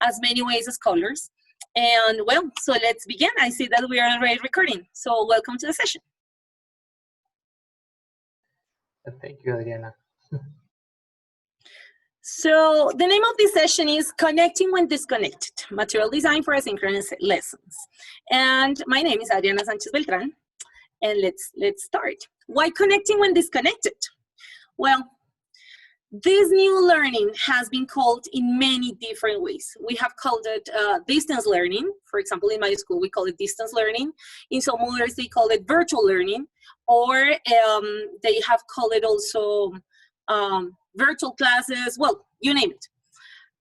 as many ways as colors. And well, so let's begin. I see that we are already recording. So welcome to the session. Thank you, Adriana. So the name of this session is Connecting When Disconnected, Material Design for Asynchronous Lessons. And my name is Adriana Sanchez Beltran. And let's start. Why connecting when disconnected? Well, this new learning has been called in many different ways. We have called it distance learning. For example, in my school, we call it distance learning. In some others, they call it virtual learning, or they have called it also virtual classes. Well, you name it.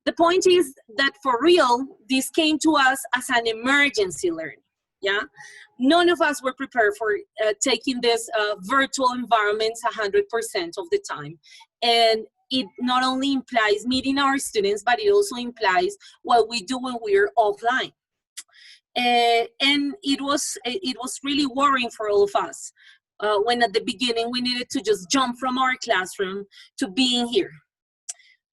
The point is that for real, this came to us as an emergency learning. Yeah, none of us were prepared for taking this virtual environments 100% of the time. And it not only implies meeting our students, but it also implies what we do when we're offline. And it was really worrying for all of us when at the beginning we needed to just jump from our classroom to being here.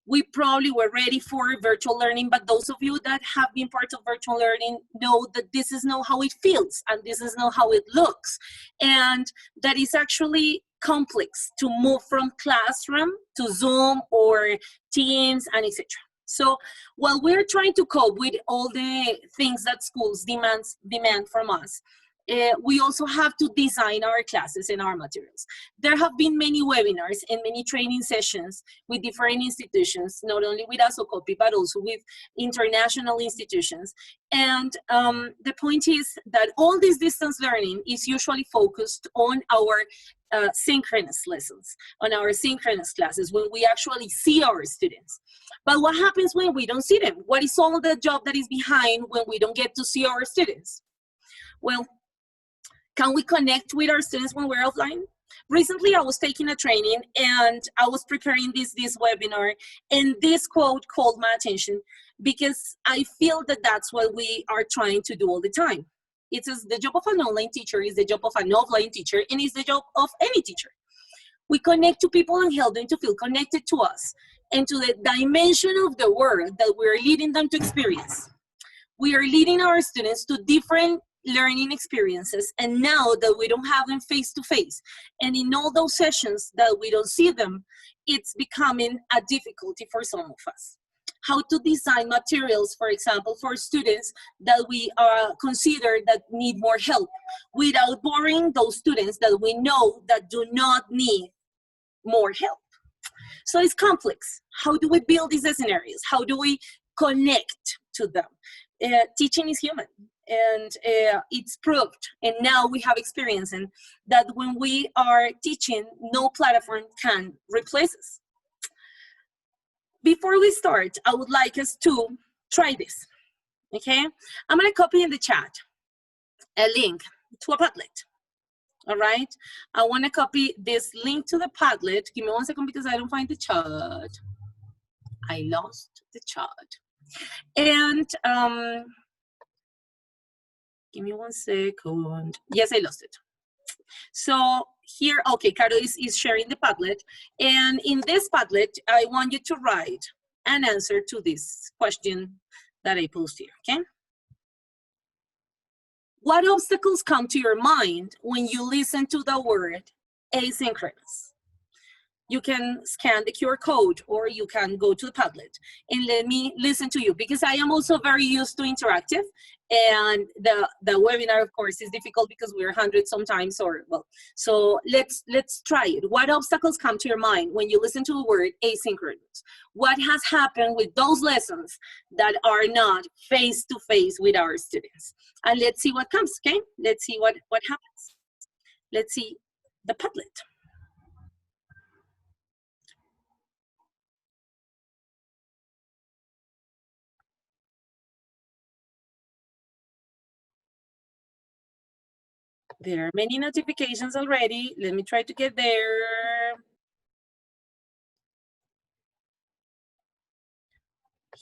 We probably were ready for virtual learning, but those of you that have been part of virtual learning know that this is not how it feels, and this is not how it looks, and that is actually complex to move from classroom to Zoom or Teams and etc. So while we're trying to cope with all the things that schools demand from us, we also have to design our classes and our materials. There have been many webinars and many training sessions with different institutions, not only with ASOCOPI, but also with international institutions. And the point is that all this distance learning is usually focused on our synchronous lessons, on our synchronous classes, when we actually see our students. But what happens when we don't see them? What is all the job that is behind when we don't get to see our students? Well, can we connect with our students when we're offline? Recently, I was taking a training and I was preparing this webinar, and this quote called my attention because I feel that that's what we are trying to do all the time. It says the job of an online teacher is the job of an offline teacher, and it's the job of any teacher. We connect to people and help them to feel connected to us and to the dimension of the world that we're leading them to experience. We are leading our students to different learning experiences, and now that we don't have them face to face, and in all those sessions that we don't see them, it's becoming a difficulty for some of us. How to design materials, for example, for students that we consider that need more help, without boring those students that we know that do not need more help. So it's complex. How do we build these scenarios? How do we connect to them? Teaching is human. And it's proved, and now we have experience in that when we are teaching, no platform can replace us. Before we start, I would like us to try this, okay? I'm gonna copy in the chat a link to a Padlet, all right? I wanna copy this link to the Padlet. Give me 1 second because I don't find the chat. I lost the chat. And, give me 1 second. Yes, I lost it. So here, okay, Caro is sharing the Padlet. And in this Padlet, I want you to write an answer to this question that I posed here, okay? What obstacles come to your mind when you listen to the word asynchronous? You can scan the QR code, or you can go to the Padlet and let me listen to you, because I am also very used to interactive, and the webinar, of course, is difficult because we're 100 sometimes, or well, so let's try it. What obstacles come to your mind when you listen to the word asynchronous? What has happened with those lessons that are not face-to-face with our students? And let's see what comes, okay? Let's see what happens. Let's see the Padlet. There are many notifications already. Let me try to get there.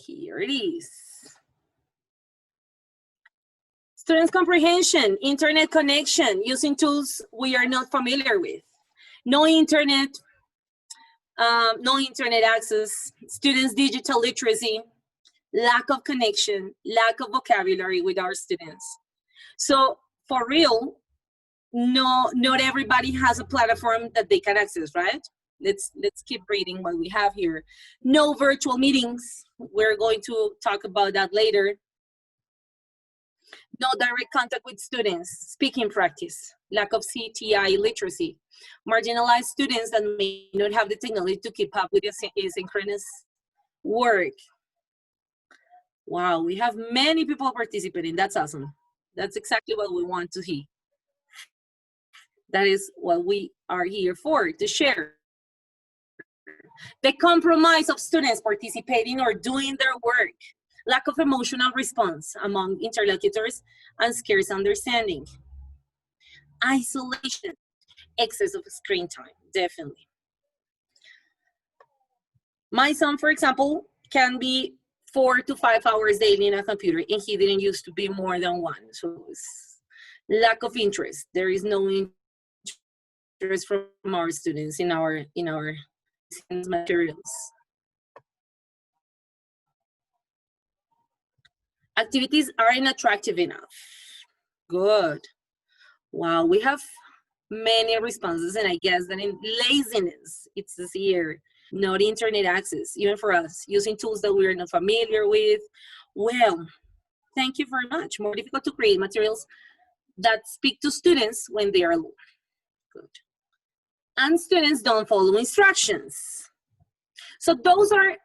Here it is. Students' comprehension, internet connection, using tools we are not familiar with. No internet access, students' digital literacy, lack of connection, lack of vocabulary with our students. So for real, not everybody has a platform that they can access, right? Let's keep reading what we have here. No virtual meetings. We're going to talk about that later. No direct contact with students, speaking practice, lack of CTI literacy, marginalized students that may not have the technology to keep up with asynchronous work. Wow, we have many people participating. That's awesome. That's exactly what we want to hear. That is what we are here for, to share. The compromise of students participating or doing their work, lack of emotional response among interlocutors, and scarce understanding. Isolation, excess of screen time, definitely. My son, for example, can be 4 to 5 hours daily in a computer, and he didn't used to be more than one. So it's lack of interest. There is no interest from our students in our materials. Activities aren't attractive enough. Good. Wow, we have many responses, and I guess that in laziness, it's this year, not internet access, even for us, using tools that we're not familiar with. Well, thank you very much. More difficult to create materials that speak to students when they are alone. Good. And students don't follow instructions. So those are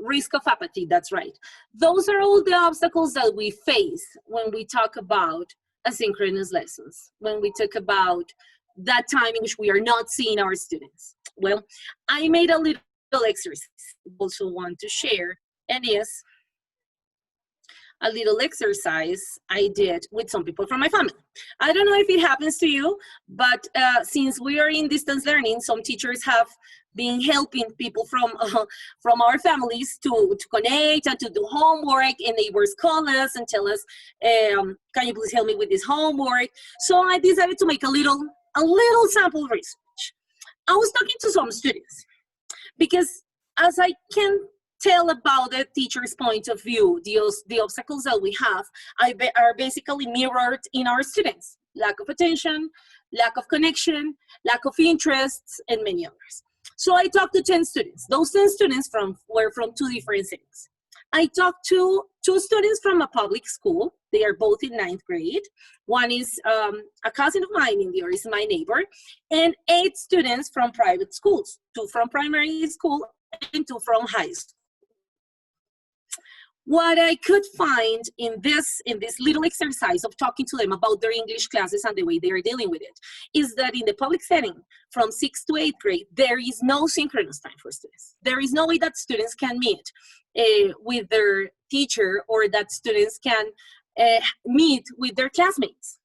risk of apathy, that's right. Those are all the obstacles that we face when we talk about asynchronous lessons, when we talk about that time in which we are not seeing our students. Well, I made a little exercise I also want to share, and yes, a little exercise I did with some people from my family. I don't know if it happens to you, but since we are in distance learning, some teachers have been helping people from our families to connect and to do homework, and neighbors call us and tell us, can you please help me with this homework? So I decided to make a little sample research. I was talking to some students because as I can tell about the teacher's point of view, the obstacles that we have are basically mirrored in our students. Lack of attention, lack of connection, lack of interests, and many others. So I talked to 10 students. Those 10 students were from 2 different settings. I talked to 2 students from a public school. They are both in 9th grade. One is a cousin of mine, and the other is my neighbor. And 8 students from private schools, 2 from primary school and 2 from high school. What I could find in this little exercise of talking to them about their English classes and the way they are dealing with it is that in the public setting, from 6th to 8th grade, there is no synchronous time for students. There is no way that students can meet with their teacher, or that students can meet with their classmates.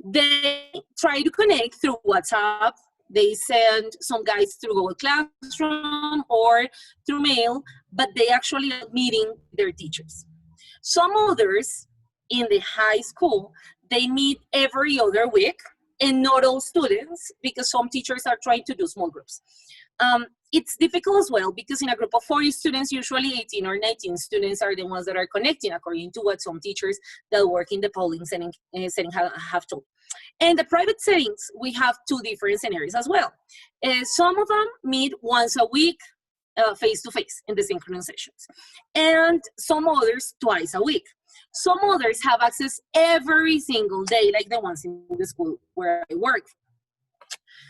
They try to connect through WhatsApp. They send some guides through Google Classroom or through mail, but they actually are meeting their teachers. Some others in the high school, they meet every other week, and not all students, because some teachers are trying to do small groups. It's difficult as well, because in a group of 40 students, usually 18 or 19 students are the ones that are connecting, according to what some teachers that work in the polling setting have told. In the private settings, we have 2 different scenarios as well. Some of them meet once a week, face-to-face in the synchronous sessions, and some others twice a week. Some others have access every single day, like the ones in the school where I work.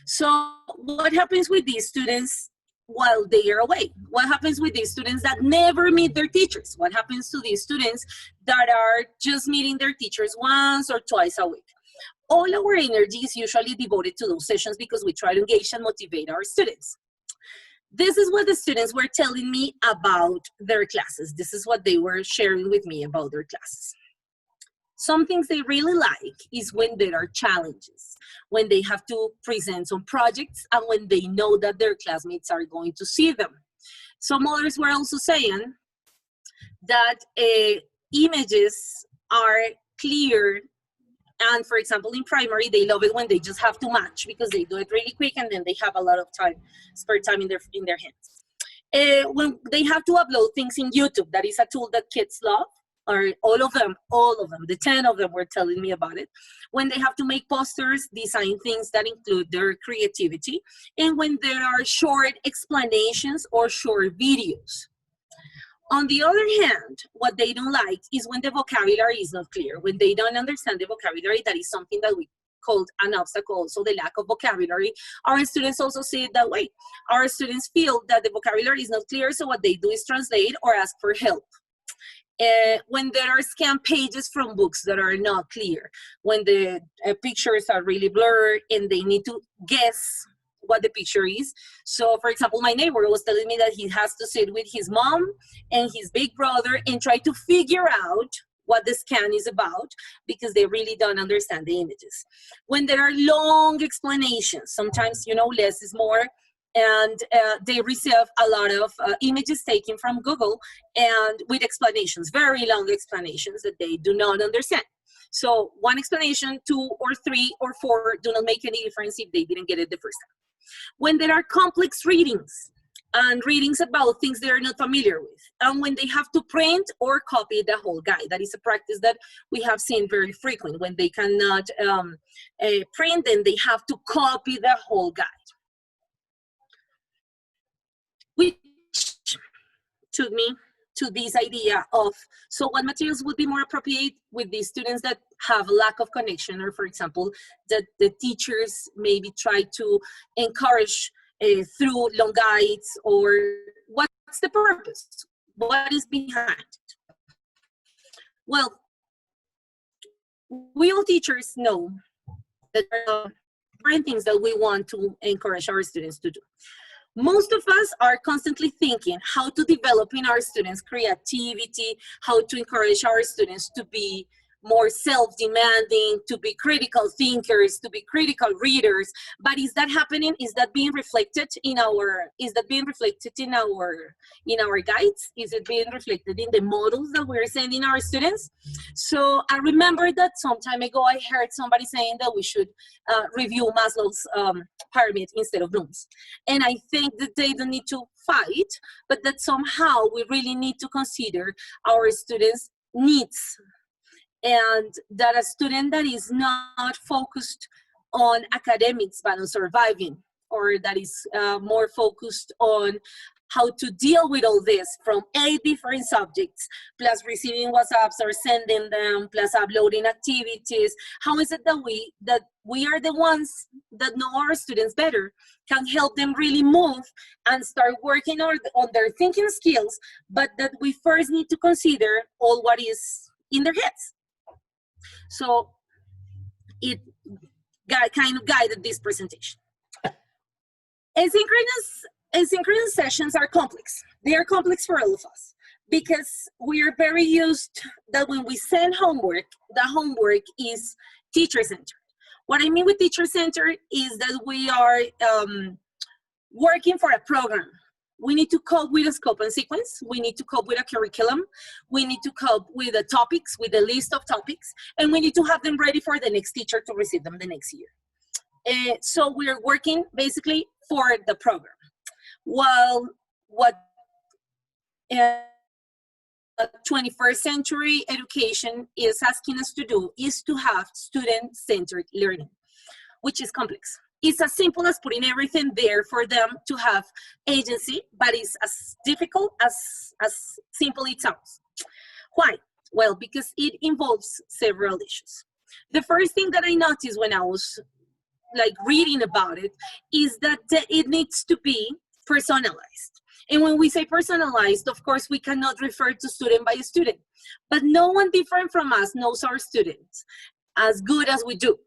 So what happens with these students while they are away? What happens with these students that never meet their teachers? What happens to these students that are just meeting their teachers once or twice a week? All our energy is usually devoted to those sessions because we try to engage and motivate our students. This is what the students were telling me about their classes. This is what they were sharing with me about their classes. Some things they really like is when there are challenges, when they have to present some projects, and when they know that their classmates are going to see them. Some others were also saying that images are clear. And for example, in primary, they love it when they just have to match, because they do it really quick and then they have a lot of time, spare time in their hands. When they have to upload things in YouTube, that is a tool that kids love, or all of them, the 10 of them were telling me about it. When they have to make posters, design things that include their creativity, and when there are short explanations or short videos. On the other hand, what they don't like is when the vocabulary is not clear. When they don't understand the vocabulary, that is something that we called an obstacle, so the lack of vocabulary. Our students also see it that way. Our students feel that the vocabulary is not clear, so what they do is translate or ask for help. When there are scanned pages from books that are not clear, when the pictures are really blurred and they need to guess what the picture is. So for example, my neighbor was telling me that he has to sit with his mom and his big brother and try to figure out what the scan is about because they really don't understand the images. When there are long explanations, sometimes, you know, less is more, and they receive a lot of images taken from Google and with explanations, very long explanations that they do not understand. So one explanation, 2 or 3 or 4 do not make any difference if they didn't get it the first time. When there are complex readings and readings about things they are not familiar with, and when they have to print or copy the whole guide, that is a practice that we have seen very frequent. When they cannot print, then they have to copy the whole guide. Which took me to this idea of, so what materials would be more appropriate with these students that have a lack of connection, or for example, that the teachers maybe try to encourage through long guides, or what's the purpose? What is behind it? Well, we all teachers know that there are different things that we want to encourage our students to do. Most of us are constantly thinking how to develop in our students' creativity, how to encourage our students to be more self-demanding, to be critical thinkers, to be critical readers. But is that happening? Is that being reflected in our guides? Is it being reflected in the models that we're sending our students? So I remember that some time ago I heard somebody saying that we should review Maslow's pyramid instead of Bloom's. And I think that they don't need to fight, but that somehow we really need to consider our students' needs. And that a student that is not focused on academics but on surviving, or that is more focused on how to deal with all this from 8 different subjects, plus receiving WhatsApps or sending them, plus uploading activities. How is it that we are the ones that know our students better, can help them really move and start working on their thinking skills, but that we first need to consider all what is in their heads? So it kind of guided this presentation. Asynchronous sessions are complex. They are complex for all of us because we are very used that when we send homework, the homework is teacher-centered. What I mean with teacher-centered is that we are working for a program. We need to cope with a scope and sequence. We need to cope with a curriculum. We need to cope with the topics, with a list of topics, and we need to have them ready for the next teacher to receive them the next year. So we're working basically for the program. Well, what 21st century education is asking us to do is to have student-centered learning, which is complex. It's as simple as putting everything there for them to have agency, but it's as difficult as simple it sounds. Why? Well, because it involves several issues. The first thing that I noticed when I was reading about it is that it needs to be personalized. And when we say personalized, of course, we cannot refer to student by student, but no one different from us knows our students as good as we do.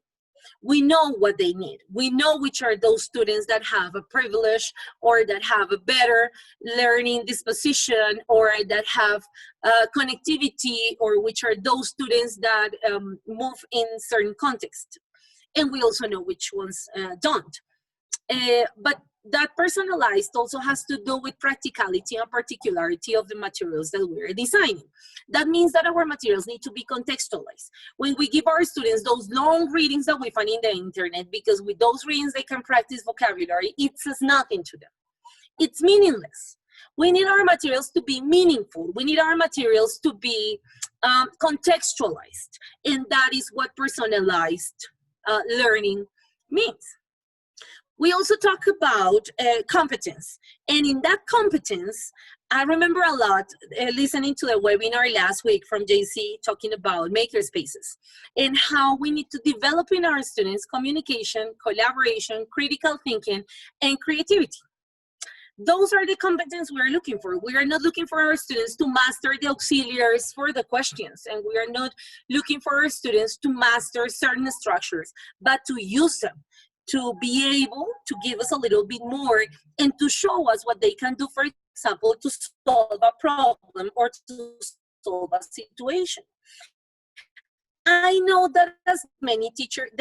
We know what they need. We know which are those students that have a privilege or that have a better learning disposition or that have connectivity, or which are those students that move in certain context. And we also know which ones don't. But that personalized also has to do with practicality and particularity of the materials that we're designing. That means that our materials need to be contextualized. When we give our students those long readings that we find in the internet, because with those readings they can practice vocabulary, it says nothing to them. It's meaningless. We need our materials to be meaningful. We need our materials to be contextualized. And that is what personalized learning means. We also talk about competence. And in that competence, I remember a lot listening to the webinar last week from JC talking about makerspaces and how we need to develop in our students communication, collaboration, critical thinking, and creativity. Those are the competencies we're looking for. We are not looking for our students to master the auxiliaries for the questions, and we are not looking for our students to master certain structures, but to use them, to be able to give us a little bit more and to show us what they can do, for example, to solve a problem or to solve a situation. I know that there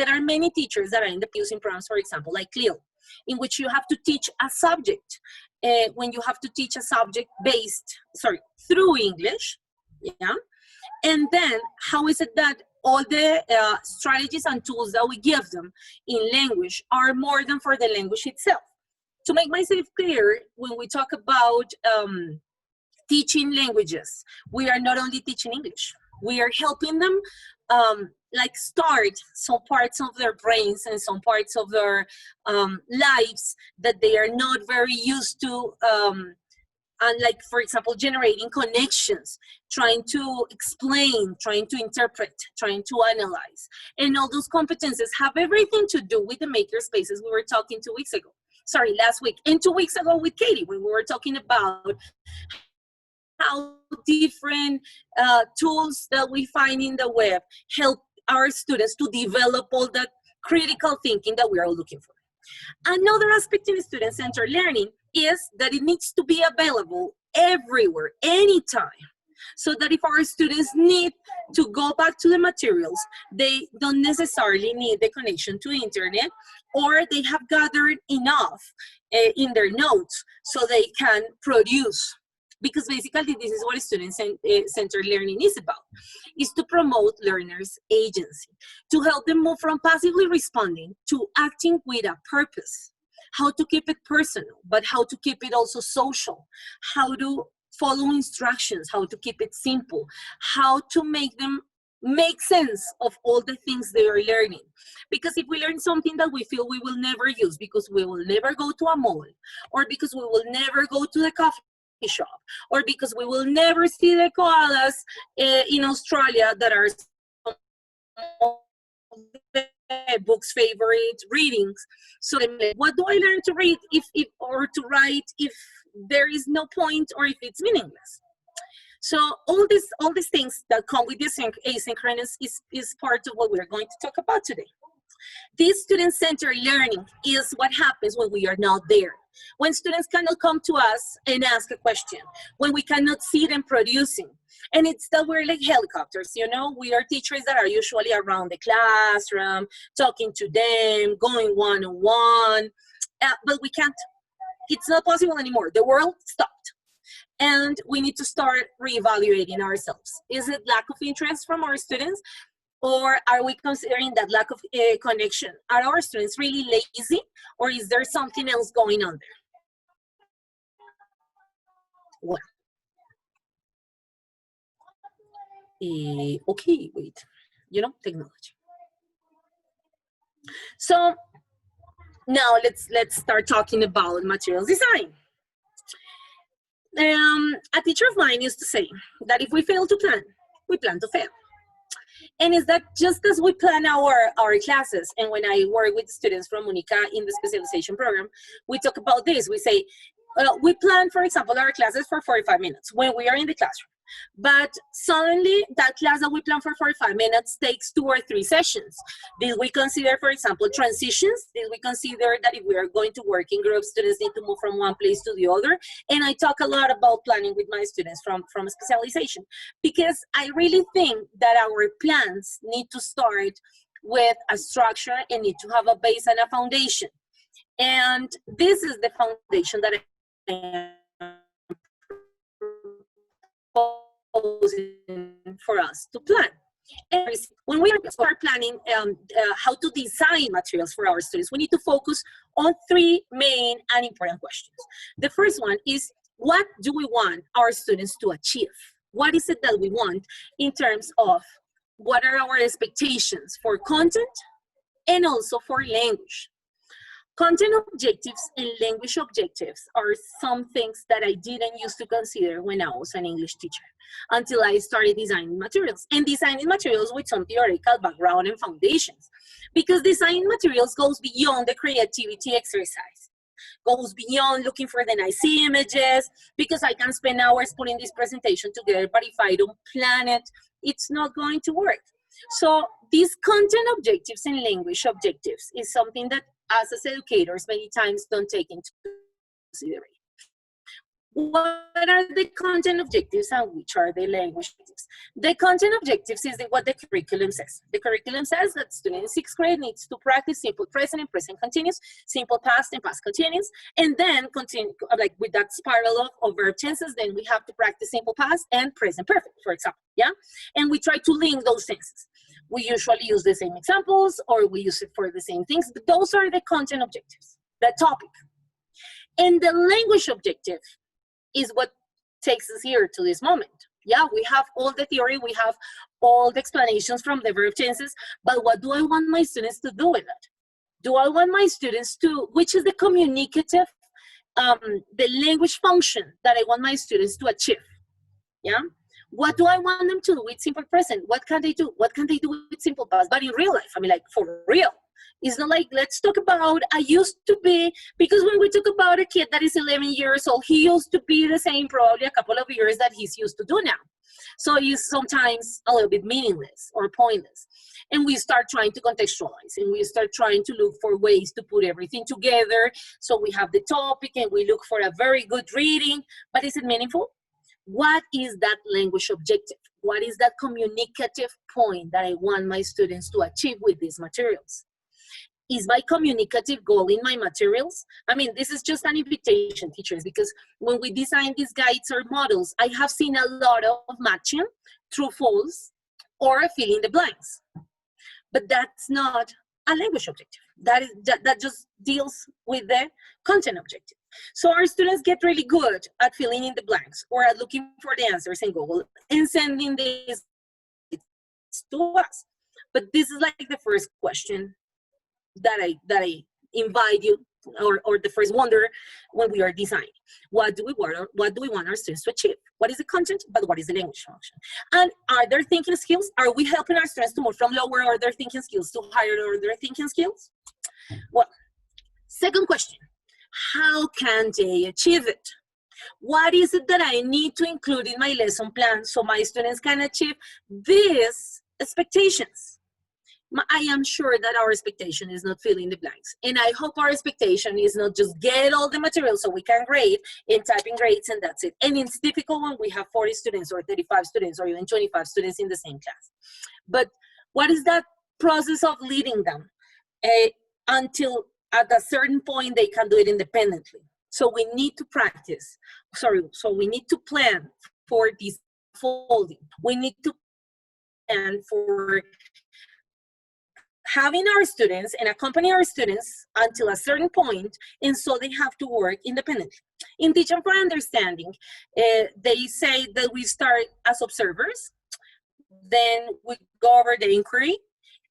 are many teachers that end up using programs, for example, like CLIL, in which you have to teach a subject. When you have to teach a subject through English, yeah? And then how is it that all the strategies and tools that we give them in language are more than for the language itself? To make myself clear, when we talk about teaching languages, we are not only teaching English, we are helping them start some parts of their brains and some parts of their lives that they are not very used to, and like, for example, generating connections, trying to explain, trying to interpret, trying to analyze. And all those competences have everything to do with the makerspaces we were talking last week, and 2 weeks ago with Katie, when we were talking about how different tools that we find in the web help our students to develop all that critical thinking that we are looking for. Another aspect in student-centered learning is that it needs to be available everywhere, anytime, so that if our students need to go back to the materials, they don't necessarily need the connection to internet, or they have gathered enough in their notes so they can produce. Because basically this is what student-centered learning is about, is to promote learners' agency, to help them move from passively responding to acting with a purpose, how to keep it personal, but how to keep it also social, how to follow instructions, how to keep it simple, how to make them make sense of all the things they are learning. Because if we learn something that we feel we will never use because we will never go to a mall, or because we will never go to the coffee shop, or because we will never see the koalas in Australia that are some of the book's favorite readings. So what do I learn to read or to write if there is no point, or if it's meaningless? So all these things that come with this asynchronous is part of what we're going to talk about today. This student-centered learning is what happens when we are not there. When students cannot come to us and ask a question, when we cannot see them producing. And it's that we're like helicopters, you know? We are teachers that are usually around the classroom, talking to them, going one-on-one, but we can't. It's not possible anymore. The world stopped. And we need to start reevaluating ourselves. Is it lack of interest from our students? Or are we considering that lack of connection? Are our students really lazy, or is there something else going on there? Well, okay, wait, technology. So now let's start talking about materials design. A teacher of mine used to say that if we fail to plan, we plan to fail. And is that just as we plan our classes, and when I work with students from UNICA in the specialization program, we talk about this. We say, we plan, for example, our classes for 45 minutes when we are in the classroom. But suddenly that class that we plan for 45 minutes takes 2 or 3 sessions. Did we consider, for example, transitions? Did we consider that if we are going to work in groups, students need to move from one place to the other? And I talk a lot about planning with my students from specialization, because I really think that our plans need to start with a structure and need to have a base and a foundation. And this is the foundation that I for us to plan. And when we start planning how to design materials for our students, we need to focus on 3 main and important questions. The first one is, What do we want our students to achieve? What is it that we want in terms of what are our expectations for content and also for language? Content objectives and language objectives are some things that I didn't used to consider when I was an English teacher until I started designing materials, and designing materials with some theoretical background and foundations, because designing materials goes beyond the creativity exercise, goes beyond looking for the nice images, because I can spend hours putting this presentation together, but if I don't plan it, it's not going to work. So these content objectives and language objectives is something that us as educators many times don't take into consideration. What are the content objectives and which are the language objectives? The content objectives is what the curriculum says. The curriculum says that student in 6th grade needs to practice simple present and present continuous, simple past and past continuous, and then continue like with that spiral of verb tenses. Then we have to practice simple past and present perfect, for example, yeah? And we try to link those tenses. We usually use the same examples or we use it for the same things, but those are the content objectives, the topic. And the language objective is what takes us here to this moment. Yeah, we have all the theory, we have all the explanations from the verb tenses, but what do I want my students to do with it? Do I want my students to, which is the communicative, the language function that I want my students to achieve? Yeah. What do I want them to do with simple present? What can they do? What can they do with simple past? But in real life, I mean, like for real. It's not like, let's talk about, I used to be, because when we talk about a kid that is 11 years old, he used to be the same probably a couple of years that he's used to do now. So it's sometimes a little bit meaningless or pointless. And we start trying to contextualize and we start trying to look for ways to put everything together. So we have the topic and we look for a very good reading, but is it meaningful? What is that language objective? What is that communicative point that I want my students to achieve with these materials? Is my communicative goal in my materials? I mean, this is just an invitation, teachers, because when we design these guides or models, I have seen a lot of matching, true, false, or fill in the blanks. But that's not a language objective. That just deals with the content objective. So our students get really good at filling in the blanks or at looking for the answers in Google and sending these to us. But this is like the first question that I invite you, or the first wonder when we are designing. What do we want our students to achieve? What is the content, but what is the language function? And are there thinking skills? Are we helping our students to move from lower order thinking skills to higher order thinking skills? Well, second question, how can they achieve it? What is it that I need to include in my lesson plan so my students can achieve these expectations? I am sure that our expectation is not filling the blanks. And I hope our expectation is not just get all the material so we can grade and type in grades and that's it. And it's difficult when we have 40 students or 35 students or even 25 students in the same class. But what is that process of leading them until at a certain point they can do it independently? So we need to practice, so we need to plan for this folding. We need to plan for having our students and accompany our students until a certain point, and so they have to work independently. In Teaching for Understanding, they say that we start as observers, then we go over the inquiry,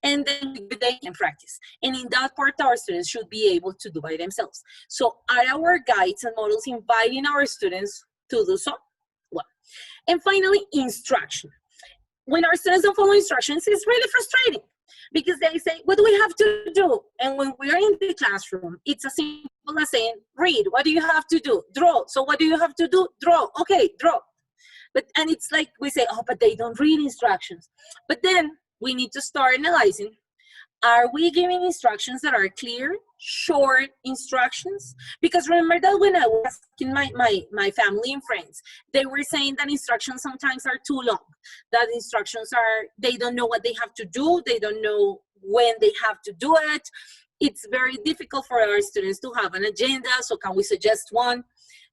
and then they can practice. And in that part, our students should be able to do by themselves. So are our guides and models inviting our students to do so? Well, and finally, instruction. When our students don't follow instructions, it's really frustrating, because they say, what do we have to do? And when we are in the classroom, it's as simple as saying, read. What do you have to do? Draw. So what do you have to do? Draw. Okay, draw. And it's like we say, oh, but they don't read instructions. But then we need to start analyzing, are we giving instructions that are clear, short instructions? Because remember that when I was asking my family and friends, they were saying that instructions sometimes are too long, that instructions are, they don't know what they have to do, they don't know when they have to do it. It's very difficult for our students to have an agenda, so can we suggest one?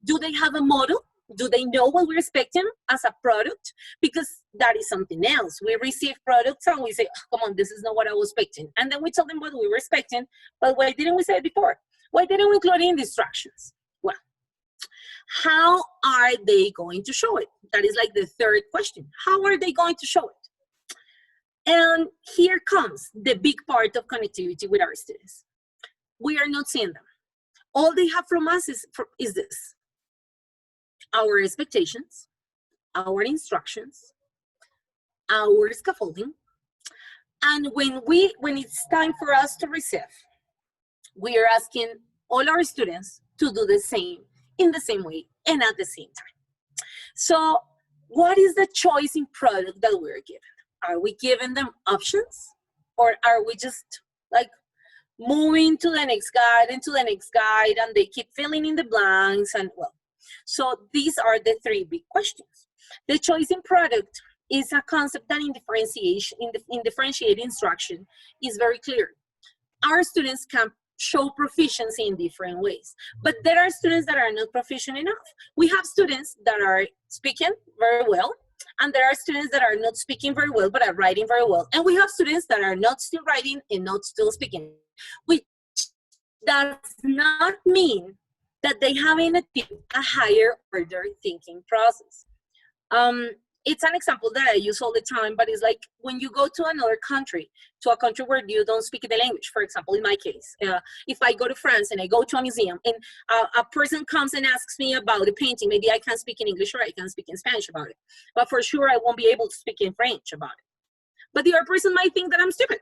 Do they have a model? Do they know what we're expecting as a product? Because that is something else. We receive products and we say, oh, come on, this is not what I was expecting. And then we tell them what we were expecting, but why didn't we say it before? Why didn't we include it in the instructions? Well, How are they going to show it? That is like the third question. How are they going to show it? And here comes the big part of connectivity with our students. We are not seeing them. All they have from us is this: our expectations, our instructions, our scaffolding. And when it's time for us to receive, we are asking all our students to do the same in the same way and at the same time. So what is the choice in product that we're given? Are we giving them options, or are we just like moving to the next guide and to the next guide, and they keep filling in the blanks? And well, so these are the three big questions. The choice in product is a concept that in differentiated instruction is very clear. Our students can show proficiency in different ways, but there are students that are not proficient enough. We have students that are speaking very well, and there are students that are not speaking very well but are writing very well, and we have students that are not still writing and not still speaking, which does not mean that they haven't achieved a higher order thinking process. It's an example that I use all the time, but it's like when you go to another country, to a country where you don't speak the language. For example, in my case, if I go to France and I go to a museum and a person comes and asks me about a painting, maybe I can speak in English or I can speak in Spanish about it, but for sure I won't be able to speak in French about it. But the other person might think that I'm stupid,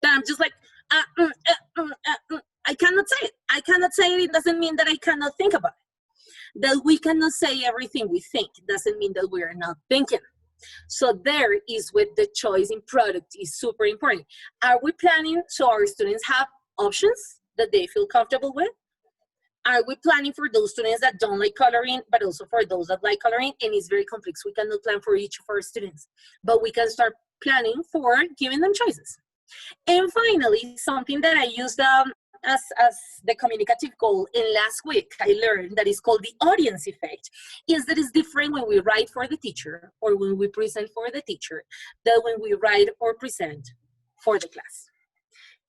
that I'm just like, I cannot say it. I cannot say it. It doesn't mean that I cannot think about it. That we cannot say everything we think doesn't mean that we are not thinking. So there is where the choice in product is super important. Are we planning so our students have options that they feel comfortable with? Are we planning for those students that don't like coloring, but also for those that like coloring? And it's very complex. We cannot plan for each of our students, but we can start planning for giving them choices. And finally, something that I used as the communicative goal in last week, I learned that is called the audience effect, is that it's different when we write for the teacher or when we present for the teacher than when we write or present for the class.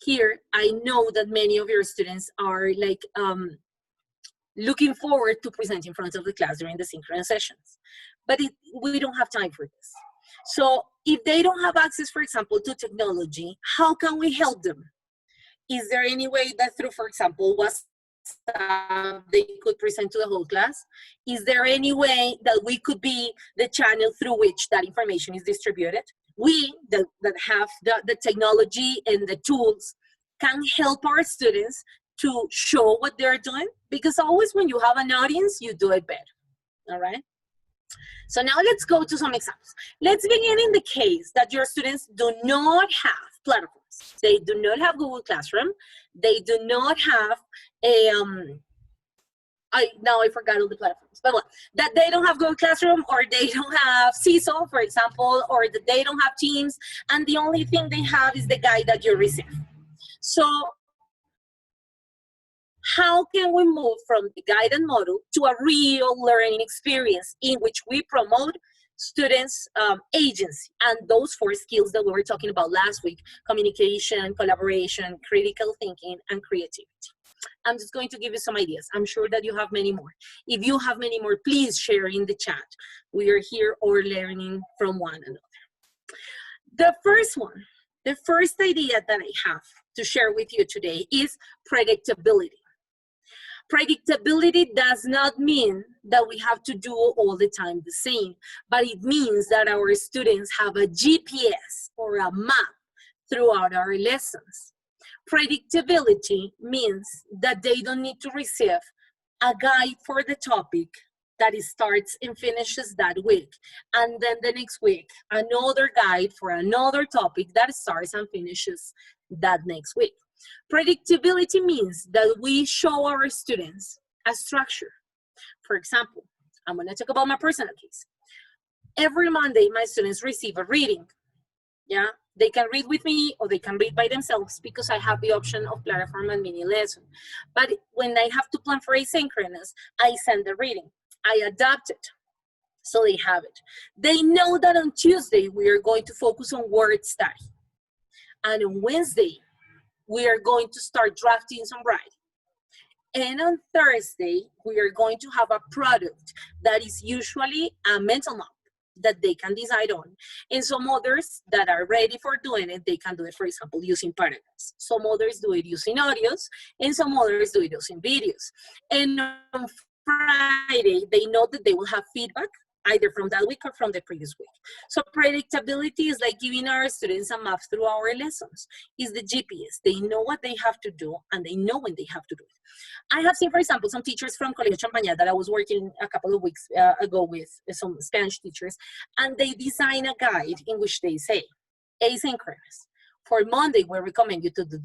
Here, I know that many of your students are like looking forward to present in front of the class during the synchronous sessions, but we don't have time for this. So if they don't have access, for example, to technology, how can we help them? Is there any way that through, for example, WhatsApp, they could present to the whole class? Is there any way that we could be the channel through which that information is distributed? We that have the technology and the tools can help our students to show what they're doing, because always when you have an audience, you do it better, all right? So now let's go to some examples. Let's begin in the case that your students do not have platforms. They do not have Google Classroom. They do not have a, now I forgot all the platforms, but what? That they don't have Google Classroom, or they don't have CISO, for example, or that they don't have Teams, and the only thing they have is the guide that you receive. So how can we move from the guided model to a real learning experience in which we promote students' agency and those 4 skills that we were talking about last week: communication, collaboration, critical thinking, and creativity? I'm just going to give you some ideas. I'm sure that you have many more. If you have many more, please share in the chat. We are here all learning from one another. The first one, the first idea that I have to share with you today is predictability. Predictability does not mean that we have to do all the time the same, but it means that our students have a GPS or a map throughout our lessons. Predictability means that they don't need to receive a guide for the topic that starts and finishes that week, and then the next week another guide for another topic that starts and finishes that next week. Predictability means that we show our students a structure. For example, I'm going to talk about my personal case. Every Monday, my students receive a reading. Yeah, they can read with me or they can read by themselves because I have the option of platform and mini lesson. But when I have to plan for asynchronous, I send the reading. I adapt it so they have it. They know that on Tuesday, we are going to focus on word study. And on Wednesday, we are going to start drafting some writing. And on Thursday, we are going to have a product that is usually a mental map that they can decide on. And some others that are ready for doing it, they can do it, for example, using paragraphs. Some others do it using audios, and some others do it using videos. And on Friday, they know that they will have feedback either from that week or from the previous week. So predictability is like giving our students a map through our lessons. It's the GPS. They know what they have to do, and they know when they have to do it. I have seen, for example, some teachers from Colegio that I was working a couple of weeks ago with some Spanish teachers, and they design a guide in which they say, asynchronous. For Monday, we recommend you to do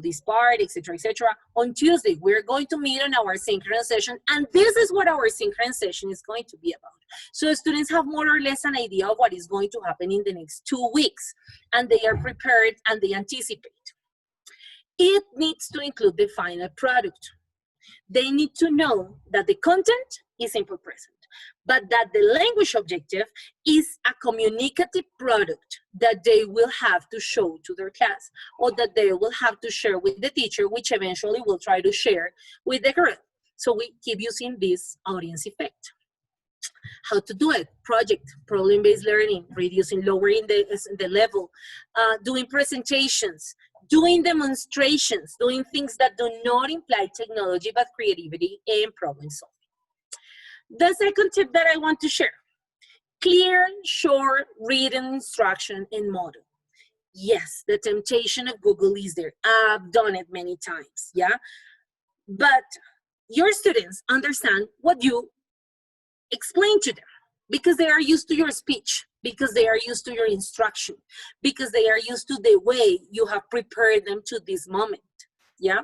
this part, etc., etc. On Tuesday, we're going to meet on our synchronous session, and this is what our synchronous session is going to be about. So students have more or less an idea of what is going to happen in the next 2 weeks, and they are prepared and they anticipate. It needs to include the final product. They need to know that the content is simple present, but that the language objective is a communicative product that they will have to show to their class, or that they will have to share with the teacher, which eventually will try to share with the group. So we keep using this audience effect. How to do it? Project, problem-based learning, reducing, lowering the level, doing presentations, doing demonstrations, doing things that do not imply technology but creativity and problem solving. The second tip that I want to share, clear, short, written instruction and model. Yes, the temptation of Google is there. I've done it many times, yeah? But your students understand what you explain to them because they are used to your speech, because they are used to your instruction, because they are used to the way you have prepared them to this moment. Yeah,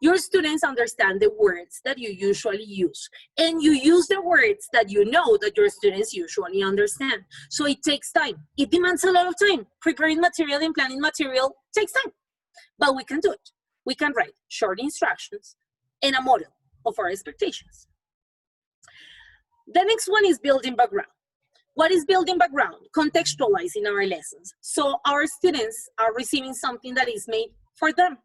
your students understand the words that you usually use, and you use the words that you know that your students usually understand. So it takes time. It demands a lot of time. Preparing material and planning material takes time, but we can do it. We can write short instructions and a model of our expectations. The next one is building background. What is building background? Contextualizing our lessons. So our students are receiving something that is made for them.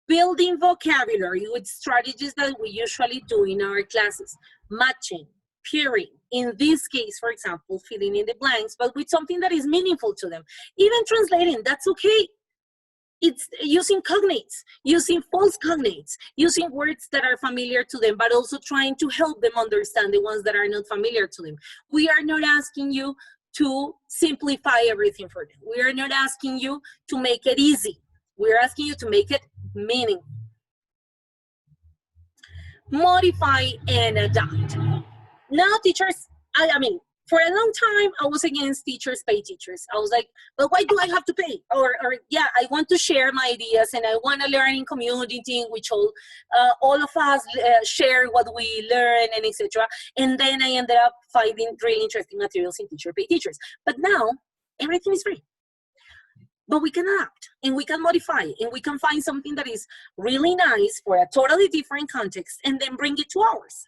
Building vocabulary with strategies that we usually do in our classes. Matching, pairing. In this case, for example, filling in the blanks, but with something that is meaningful to them. Even translating, that's okay. It's using cognates, using false cognates, using words that are familiar to them, but also trying to help them understand the ones that are not familiar to them. We are not asking you to simplify everything for them. We are not asking you to make it easy. We're asking you to make it meaningful. Modify and adapt. Now teachers, I mean, for a long time, I was against teachers pay teachers. I was like, but why do I have to pay? Or yeah, I want to share my ideas and I want a learning community in which all of us share what we learn and etc. And then I ended up finding really interesting materials in teacher pay teachers. But now, everything is free. But we can adapt and we can modify and we can find something that is really nice for a totally different context and then bring it to ours.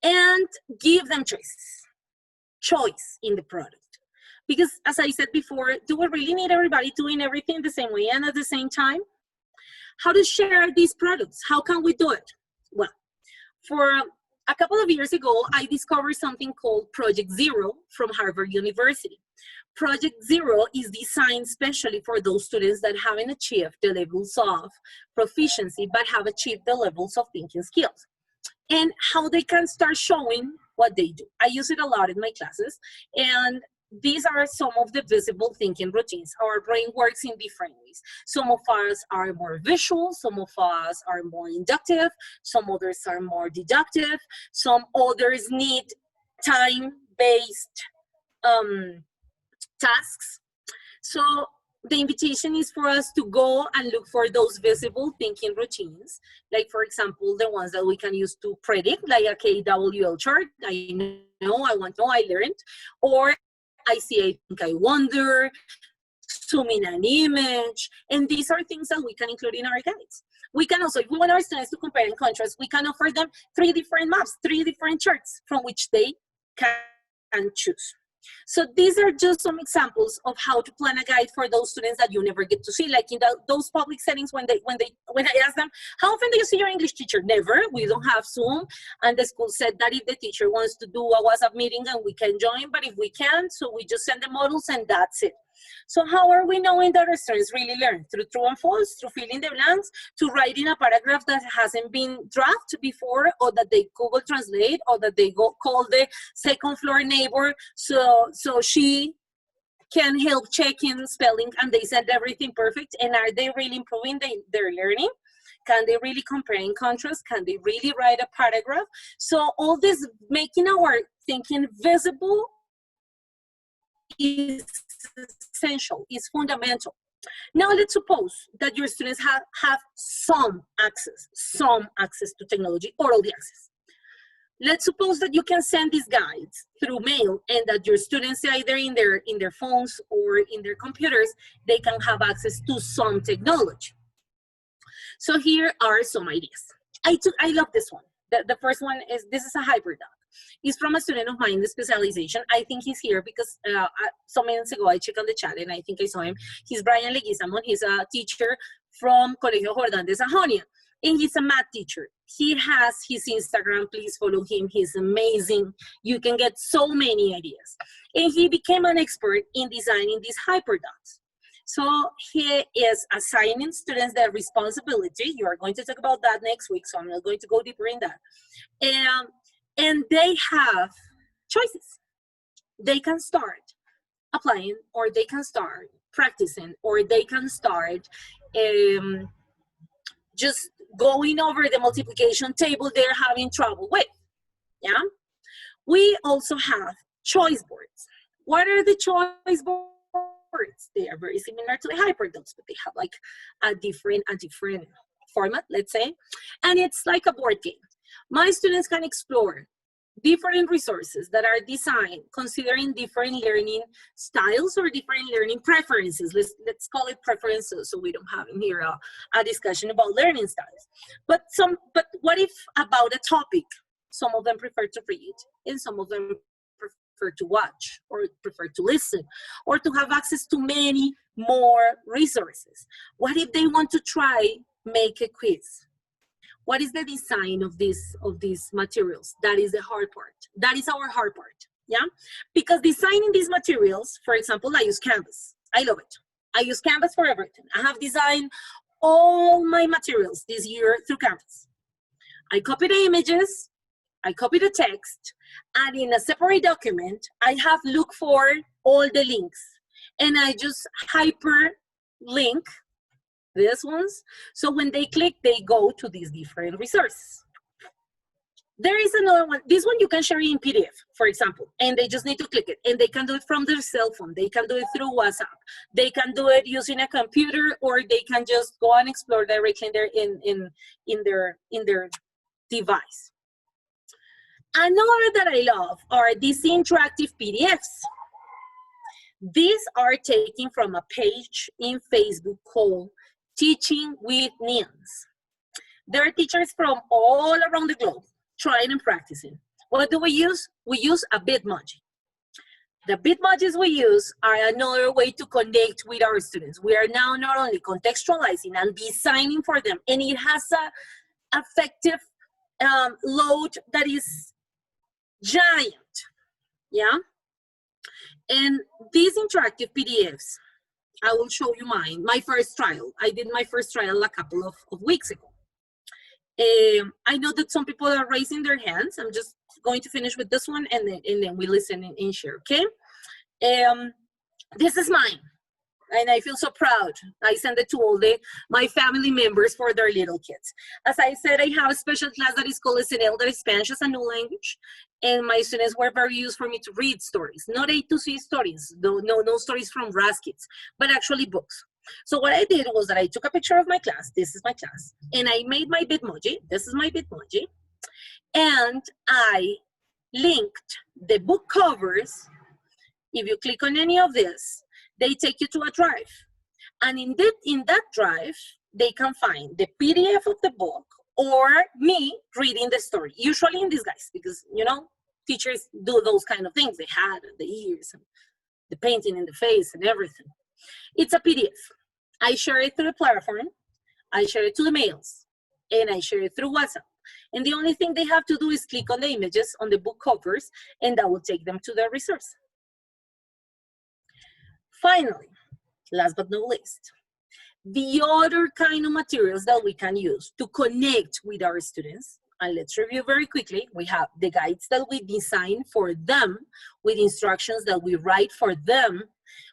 And give them choice in the product. Because as I said before, do we really need everybody doing everything the same way and at the same time? How to share these products? How can we do it? Well, for a couple of years ago, I discovered something called Project Zero from Harvard University. Project Zero is designed specially for those students that haven't achieved the levels of proficiency, but have achieved the levels of thinking skills. And how they can start showing what they do. I use it a lot in my classes, and these are some of the visible thinking routines. Our brain works in different ways. Some of us are more visual, some of us are more inductive, some others are more deductive, some others need time-based tasks. So the invitation is for us to go and look for those visible thinking routines, like for example, the ones that we can use to predict, like a KWL chart. I know, I want to know, I learned. Or I see, I think, I wonder, zoom in an image. And these are things that we can include in our guides. We can also, if we want our students to compare and contrast, we can offer them 3 different maps, 3 different charts from which they can choose. So these are just some examples of how to plan a guide for those students that you never get to see, like in those public settings when I ask them, how often do you see your English teacher? Never. We don't have Zoom, and the school said that if the teacher wants to do a WhatsApp meeting, and we can join, but if we can't, so we just send the models and that's it. So how are we knowing that our students really learn? Through true and false, through filling the blanks, to writing a paragraph that hasn't been drafted before, or that they Google Translate, or that they go call the second floor neighbor so she can help checking spelling and they send everything perfect. And are they really improving their learning? Can they really compare and contrast? Can they really write a paragraph? So all this making our thinking visible is essential, is fundamental. Now let's suppose that your students have some access to technology, or all the access. Let's suppose that you can send these guides through mail, and that your students, either in their phones or in their computers, they can have access to some technology. So here are some ideas. I love this one. The first one is, this is a hyperdog. It's from a student of mine, the Specialization. I think he's here because some minutes ago I checked on the chat and I think I saw him. He's Brian Leguizamon. He's a teacher from Colegio Jordán de Sajonia, and he's a math teacher. He has his Instagram. Please follow him. He's amazing. You can get so many ideas. And he became an expert in designing these hyperdogs. So he is assigning students their responsibility. You are going to talk about that next week, so I'm not going to go deeper in that. And they have choices. They can start applying, or they can start practicing, or they can start just going over the multiplication table they're having trouble with. Yeah. We also have choice boards. What are the choice boards? They are very similar to the hyperdogs, but they have like a different format, let's say. And it's like a board game. My students can explore different resources that are designed considering different learning styles or different learning preferences. Let's call it preferences, so we don't have in here a discussion about learning styles. But what if about a topic, some of them prefer to read and some of them prefer to watch or prefer to listen, or to have access to many more resources? What if they want to try make a quiz? What is the design of these materials? That is the hard part. That is our hard part, yeah? Because designing these materials, for example, I use Canvas. I love it. I use Canvas for everything. I have designed all my materials this year through Canvas. I copy the images, I copy the text, and in a separate document, I have looked for all the links. And I just hyperlink these ones, so when they click, they go to these different resources. There is another one. This one you can share in PDF, for example, and they just need to click it, and they can do it from their cell phone. They can do it through WhatsApp. They can do it using a computer, or they can just go and explore directly in their device. Another that I love are these interactive PDFs. These are taken from a page in Facebook called Teaching with Neons. There are teachers from all around the globe trying and practicing. What do we use? We use a Bitmoji. The Bitmojis we use are another way to connect with our students. We are now not only contextualizing and designing for them, and it has a effective load that is giant, yeah? And these interactive PDFs, I will show you mine, my first trial. I did my first trial a couple of weeks ago. I know that some people are raising their hands. I'm just going to finish with this one, and then we listen and share, okay? This is mine, and I feel so proud. I send it to all my family members for their little kids. As I said, I have a special class that is called SNL, that is Spanish as a new language. And my students were very used for me to read stories, not A to Z stories, no stories from Raskits, but actually books. So what I did was that I took a picture of my class. This is my class. And I made my Bitmoji. This is my Bitmoji. And I linked the book covers. If you click on any of this, they take you to a drive. And in that drive, they can find the PDF of the book or me reading the story, usually in disguise, because, you know, teachers do those kind of things. The hat, the ears, and the painting in the face and everything. It's a PDF. I share it through the platform. I share it to the mails, and I share it through WhatsApp. And the only thing they have to do is click on the images on the book covers, and that will take them to the resource. Finally, last but not least, the other kind of materials that we can use to connect with our students. And let's review very quickly. We have the guides that we design for them, with instructions that we write for them,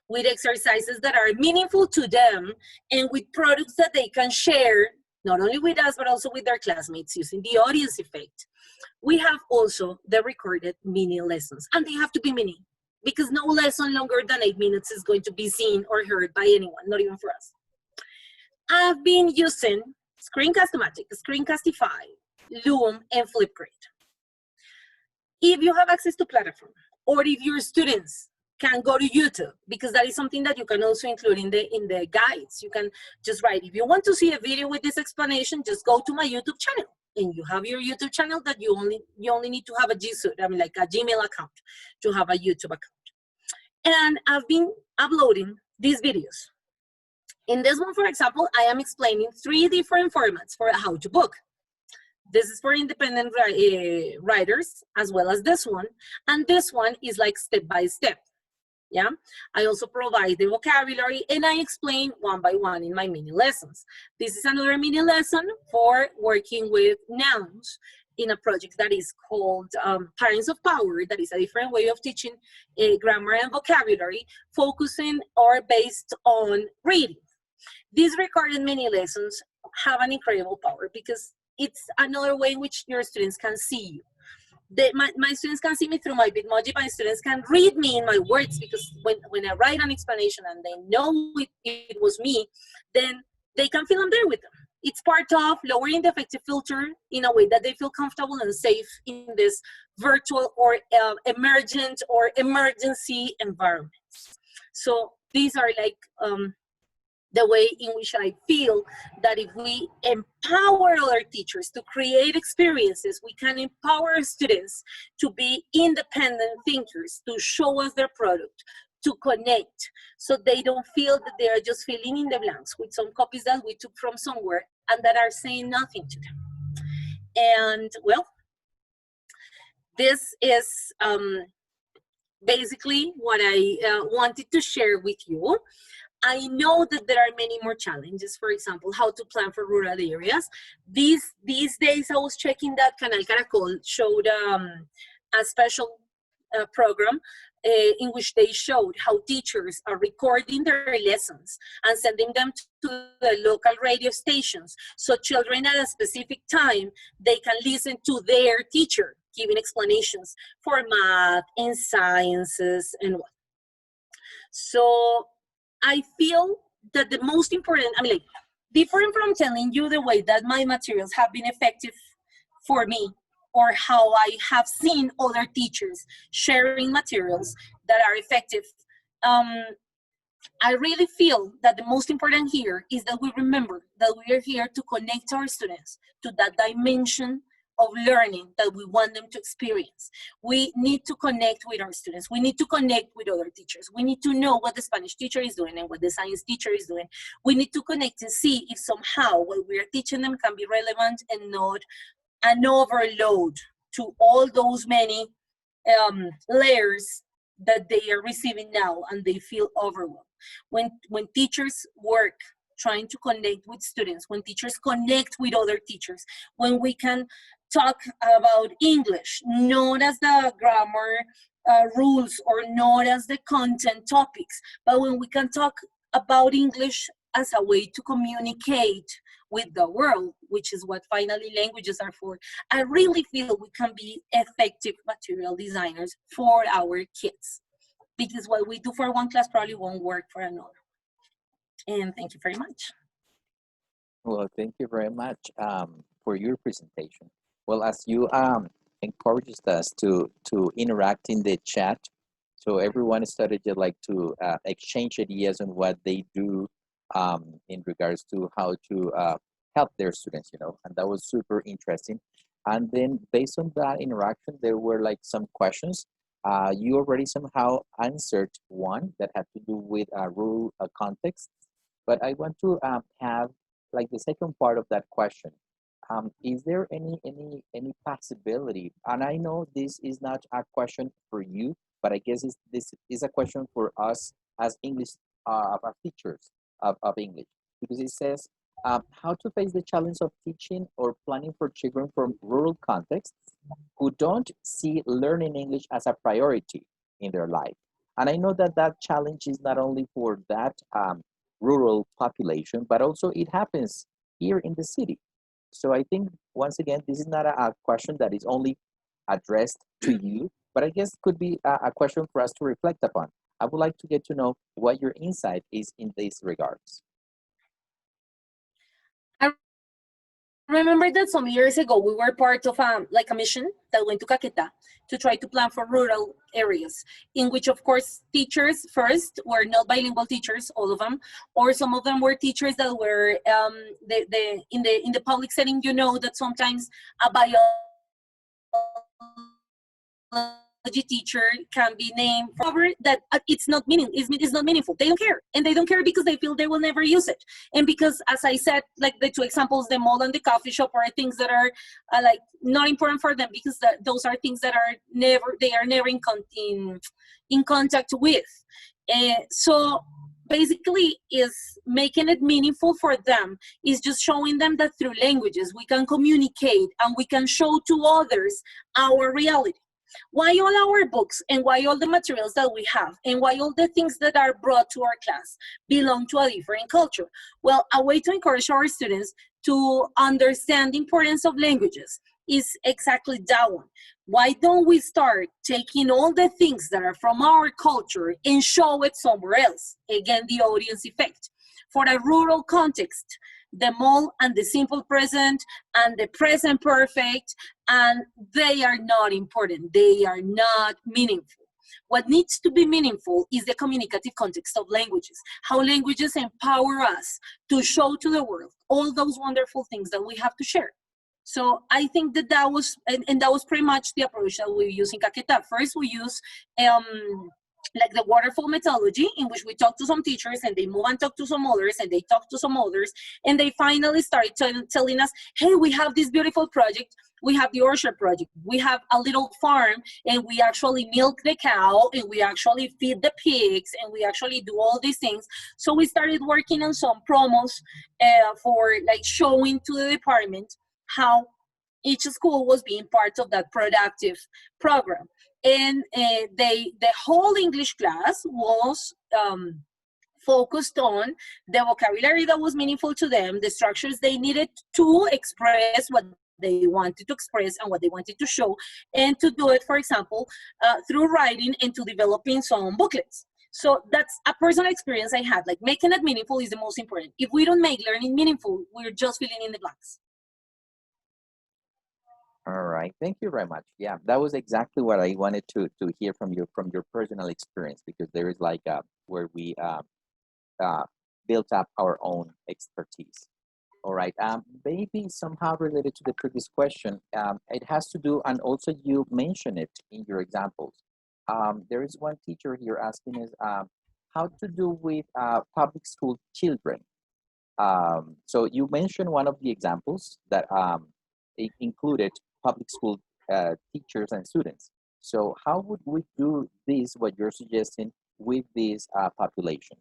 with exercises that are meaningful to them, and with products that they can share, not only with us, but also with their classmates using the audience effect. We have also the recorded mini lessons, and they have to be mini, because no lesson longer than 8 minutes is going to be seen or heard by anyone, not even for us. I've been using Screencast-O-Matic, Screencastify, Loom, and Flipgrid. If you have access to platform, or if your students can go to YouTube, because that is something that you can also include in the guides. You can just write, if you want to see a video with this explanation, just go to my YouTube channel. And you have your YouTube channel that you only need to have a G Suite, like a Gmail account to have a YouTube account. And I've been uploading these videos. In this one, for example, I am explaining 3 different formats for how to book. This is for independent writers, as well as this one. And this one is like step by step. Yeah, I also provide the vocabulary, and I explain one by one in my mini lessons. This is another mini lesson for working with nouns in a project that is called Parents of Power. That is a different way of teaching grammar and vocabulary, focusing or based on reading. These recorded mini lessons have an incredible power because it's another way in which your students can see you. My students can see me through my Bitmoji. My students can read me in my words, because when I write an explanation and they know it was me, then they can feel I'm there with them. It's part of lowering the affective filter in a way that they feel comfortable and safe in this virtual or emergent or emergency environments. So these are like the way in which I feel that if we empower other teachers to create experiences, we can empower students to be independent thinkers, to show us their product, to connect, so they don't feel that they are just filling in the blanks with some copies that we took from somewhere and that are saying nothing to them. And well, this is basically what I wanted to share with you. I know that there are many more challenges. For example, how to plan for rural areas. These days I was checking that Canal Caracol showed a special program in which they showed how teachers are recording their lessons and sending them to the local radio stations. So children at a specific time, they can listen to their teacher giving explanations for math and sciences and what. So I feel that the most important, like, different from telling you the way that my materials have been effective for me, or how I have seen other teachers sharing materials that are effective, I really feel that the most important here is that we remember that we are here to connect our students to that dimension of learning that we want them to experience. We need to connect with our students. We need to connect with other teachers. We need to know what the Spanish teacher is doing and what the science teacher is doing. We need to connect and see if somehow what we are teaching them can be relevant and not an overload to all those many layers that they are receiving now, and they feel overwhelmed. When teachers work trying to connect with students, when teachers connect with other teachers, when we can talk about English, not as the grammar rules or not as the content topics, but when we can talk about English as a way to communicate with the world, which is what finally languages are for, I really feel we can be effective material designers for our kids, because what we do for one class probably won't work for another. And thank you very much. Well, thank you very much for your presentation. Well, as you encouraged us to interact in the chat, so everyone started to exchange ideas on what they do in regards to how to help their students, and that was super interesting. And then based on that interaction, there were like some questions. You already somehow answered one that had to do with rural context, but I want to have like the second part of that question. Is there any possibility? And I know this is not a question for you, but I guess this is a question for us as English teachers of English, because it says how to face the challenge of teaching or planning for children from rural contexts who don't see learning English as a priority in their life. And I know that that challenge is not only for that rural population, but also it happens here in the city. So I think, once again, this is not a question that is only addressed to you, but I guess could be a question for us to reflect upon. I would like to get to know what your insight is in these regards. I remember that some years ago, we were part of like a mission that went to Caquetá to try to plan for rural areas, in which, of course, teachers first were not bilingual teachers, all of them, or some of them were teachers that were in the public setting. You know that sometimes a biology teacher can be named for that it's not meaningful. They don't care, and they don't care because they feel they will never use it, and because, as I said, like the two examples, the mall and the coffee shop, are things that are like not important for them, because those are things that are never in contact with. So basically, is making it meaningful for them is just showing them that through languages we can communicate and we can show to others our reality. Why all our books and why all the materials that we have and why all the things that are brought to our class belong to a different culture? Well, a way to encourage our students to understand the importance of languages is exactly that one. Why don't we start taking all the things that are from our culture and show it somewhere else? Again, the audience effect. For a rural context, the mall and the simple present and the present perfect, and they are not important. They are not meaningful. What needs to be meaningful is the communicative context of languages, how languages empower us to show to the world all those wonderful things that we have to share. So I think that was, and that was pretty much the approach that we use in Caquetá. First, we use like the waterfall methodology, in which we talk to some teachers and they move and talk to some others and they talk to some others, and they finally started telling us, hey, we have this beautiful project. We have the orchard project. We have a little farm, and we actually milk the cow, and we actually feed the pigs, and we actually do all these things. So we started working on some promos for like showing to the department how each school was being part of that productive program. And the whole English class was focused on the vocabulary that was meaningful to them, the structures they needed to express what they wanted to express and what they wanted to show, and to do it, for example, through writing and to developing some booklets. So that's a personal experience I had. Like, making it meaningful is the most important. If we don't make learning meaningful, we're just filling in the blanks. All right, thank you very much. Yeah, that was exactly what I wanted to hear from your personal experience, because there is like where we built up our own expertise. All right, maybe somehow related to the previous question, it has to do, and also you mentioned it in your examples. There is one teacher here asking us how to do with public school children. So you mentioned one of the examples that it included public school teachers and students. So how would we do this, what you're suggesting, with this population?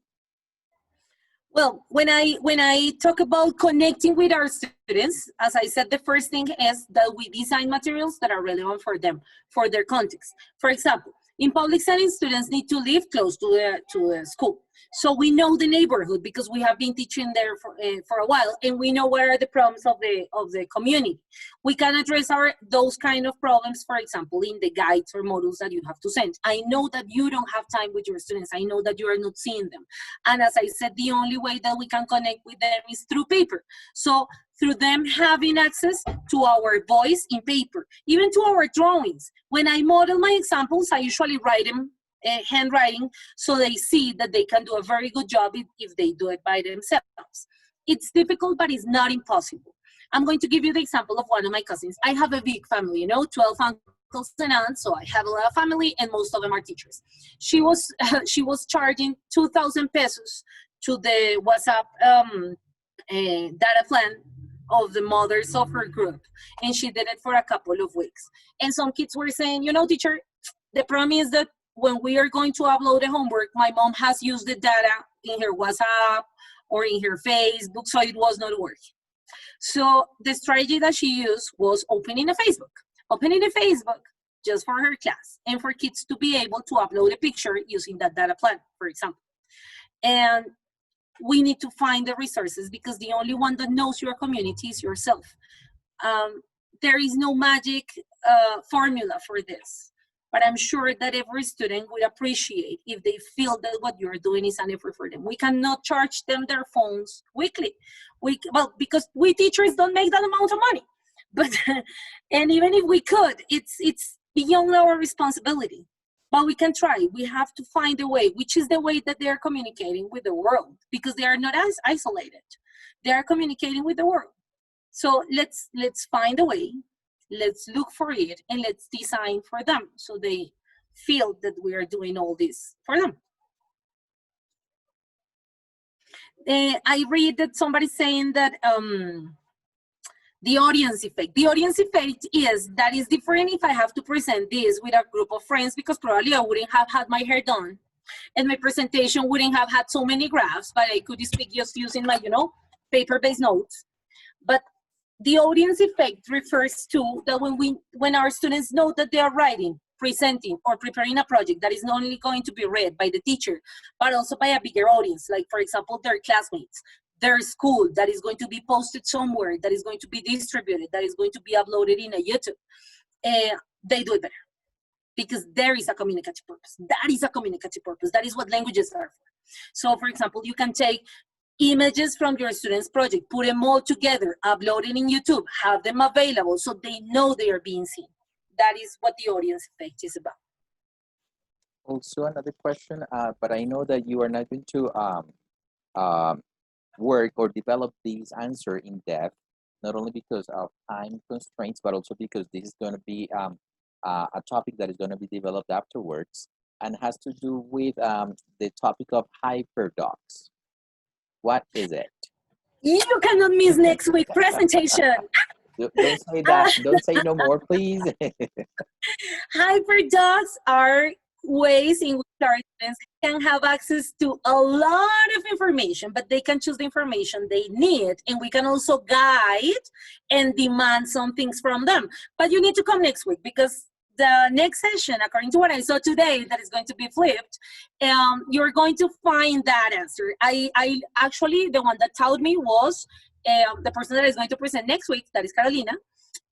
Well, when I talk about connecting with our students, as I said, the first thing is that we design materials that are relevant for them, for their context. For example, in public settings, students need to live close to the school. So we know the neighborhood because we have been teaching there for a while, and we know what are the problems of the community. We can address those kind of problems, for example, in the guides or modules that you have to send. I know that you don't have time with your students. I know that you are not seeing them. And as I said, the only way that we can connect with them is through paper. So through them having access to our voice in paper, even to our drawings. When I model my examples, I usually write them handwriting, so they see that they can do a very good job if they do it by themselves. It's difficult, but it's not impossible. I'm going to give you the example of one of my cousins. I have a big family, 12 uncles and aunts, so I have a lot of family, and most of them are teachers. She was charging 2,000 pesos to the WhatsApp data plan of the mothers of her group, and she did it for a couple of weeks. And some kids were saying, teacher, the problem is that when we are going to upload the homework, my mom has used the data in her WhatsApp or in her Facebook, so it was not working. So the strategy that she used was opening a Facebook just for her class and for kids to be able to upload a picture using that data plan, for example. And we need to find the resources, because the only one that knows your community is yourself. There is no magic formula for this, but I'm sure that every student would appreciate if they feel that what you're doing is an effort for them. We cannot charge them their phones weekly. Because we teachers don't make that amount of money. But and even if we could, it's beyond our responsibility. But we can try. We have to find a way, which is the way that they are communicating with the world, because they are not as isolated. They are communicating with the world. So let's find a way, let's look for it, and let's design for them so they feel that we are doing all this for them. I read that somebody's saying that the audience effect. The audience effect is that is different if I have to present this with a group of friends, because probably I wouldn't have had my hair done and my presentation wouldn't have had so many graphs, but I could speak just using my, paper-based notes. But the audience effect refers to that when our students know that they are writing, presenting, or preparing a project that is not only going to be read by the teacher, but also by a bigger audience, like, for example, their classmates, their school, that is going to be posted somewhere, that is going to be distributed, that is going to be uploaded in a YouTube, they do it better, because there is a communicative purpose. That is a communicative purpose. That is what languages are for. So, for example, you can take images from your students' project, put them all together, upload it in YouTube, have them available so they know they are being seen. That is what the audience effect is about. Also, another question, but I know that you are not going to work or develop these answer in depth, not only because of time constraints, but also because this is going to be a topic that is going to be developed afterwards, and has to do with the topic of hyperdocs. What is it? You cannot miss next week's presentation. Don't say that. Don't say no more, please. Hyperdocs are ways in which our students can have access to a lot of information, but they can choose the information they need, and we can also guide and demand some things from them. But you need to come next week, because the next session, according to what I saw today, that is going to be flipped, you're going to find that answer. I actually, the one that taught me was the person that is going to present next week, that is Carolina,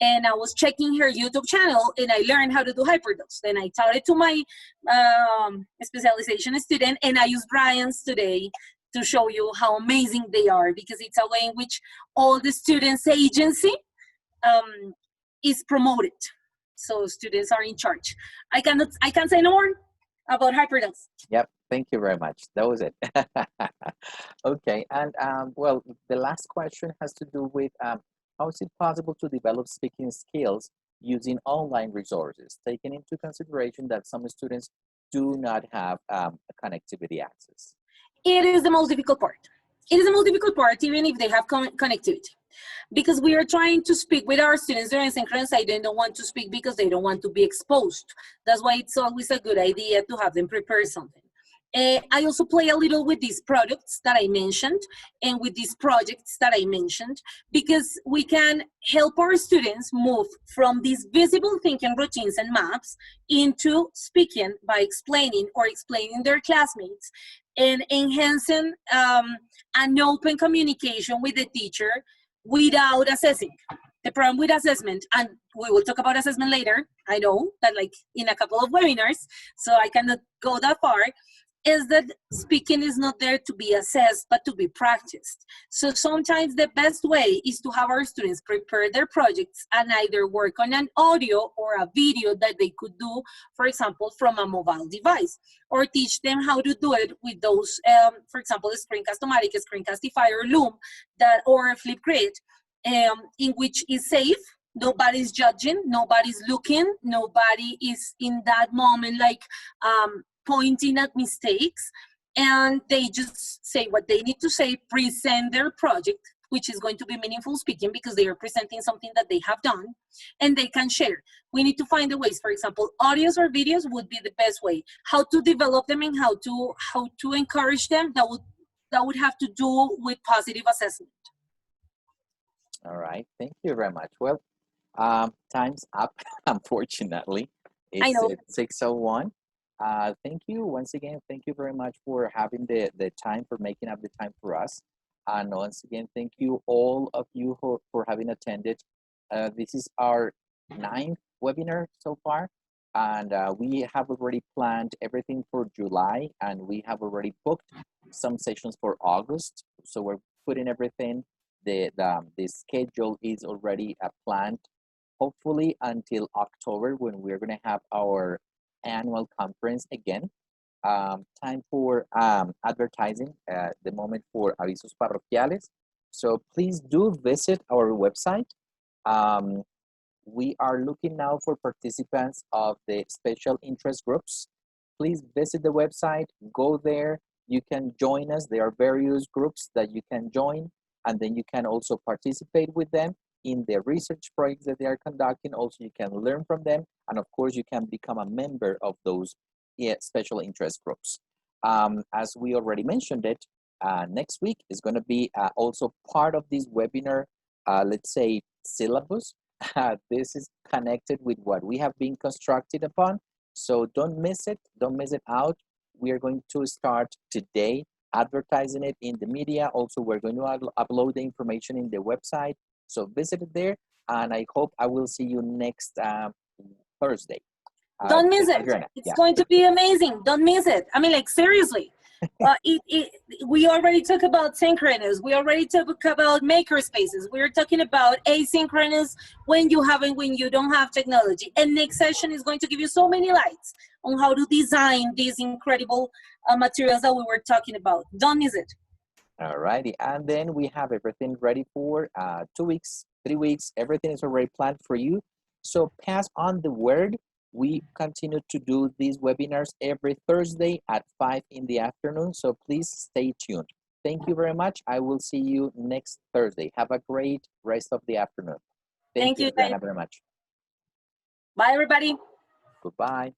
and I was checking her YouTube channel, and I learned how to do hyperdocs. Then I taught it to my specialization student, and I used Brian's today to show you how amazing they are, because it's a way in which all the students' agency is promoted. So students are in charge. I can't say no more about hyperdocs. Yep, thank you very much. That was it. Okay, and well, the last question has to do with how is it possible to develop speaking skills using online resources, taking into consideration that some students do not have a connectivity access? It is the most difficult part. It is the most difficult part, even if they have connectivity. Because we are trying to speak with our students during synchronous. They don't want to speak because they don't want to be exposed. That's why it's always a good idea to have them prepare something. I also play a little with these products that I mentioned and with these projects that I mentioned, because we can help our students move from these visible thinking routines and maps into speaking by explaining their classmates and enhancing an open communication with the teacher without assessing. The problem with assessment, and we will talk about assessment later, I know that, like, in a couple of webinars, so I cannot go that far, is that speaking is not there to be assessed, but to be practiced. So sometimes the best way is to have our students prepare their projects and either work on an audio or a video that they could do, for example, from a mobile device, or teach them how to do it with those, for example, the Screencast-O-Matic, Screencastify, or Loom, or Flipgrid, in which is safe. Nobody's judging, nobody's looking, nobody is in that moment like pointing at mistakes, and they just say what they need to say, present their project, which is going to be meaningful speaking because they are presenting something that they have done, and they can share. We need to find the ways. For example, audios or videos would be the best way. How to develop them and how to encourage them, that would have to do with positive assessment. All right, thank you very much. Well, time's up, unfortunately. I It's know. at 6:01. Thank you once again. Thank you very much for having the time, for making up the time for us. And once again, thank you all of you for having attended. This is our 9th webinar so far. And we have already planned everything for July, and we have already booked some sessions for August. So we're putting everything, the schedule is already planned, hopefully until October, when we're going to have our annual conference again. Time for advertising, the moment for avisos parroquiales. So please do visit our website. We are looking now for participants of the special interest groups. Please visit the website, go there. You can join us. There are various groups that you can join, and then you can also participate with them in the research projects that they are conducting. Also, you can learn from them. And of course, you can become a member of those special interest groups. As we already mentioned it, next week is going to be also part of this webinar, let's say, syllabus. This is connected with what we have been constructed upon. So don't miss it. Don't miss it out. We are going to start today advertising it in the media. Also, we're going to upload the information in the website. So visit it there. And I hope I will see you next Thursday. Don't miss it. Adriana, It's going to be amazing. Don't miss it. I mean, like, seriously. We already talked about synchronous. We already talked about maker spaces. We're talking about asynchronous when you don't have technology. And next session is going to give you so many lights on how to design these incredible materials that we were talking about. Don't miss it. All righty. And then we have everything ready for 2 weeks, 3 weeks. Everything is already planned for you. So pass on the word. We continue to do these webinars every Thursday at 5 in the afternoon. So please stay tuned. Thank you very much. I will see you next Thursday. Have a great rest of the afternoon. Thank you, Adriana, very much. Bye, everybody. Goodbye.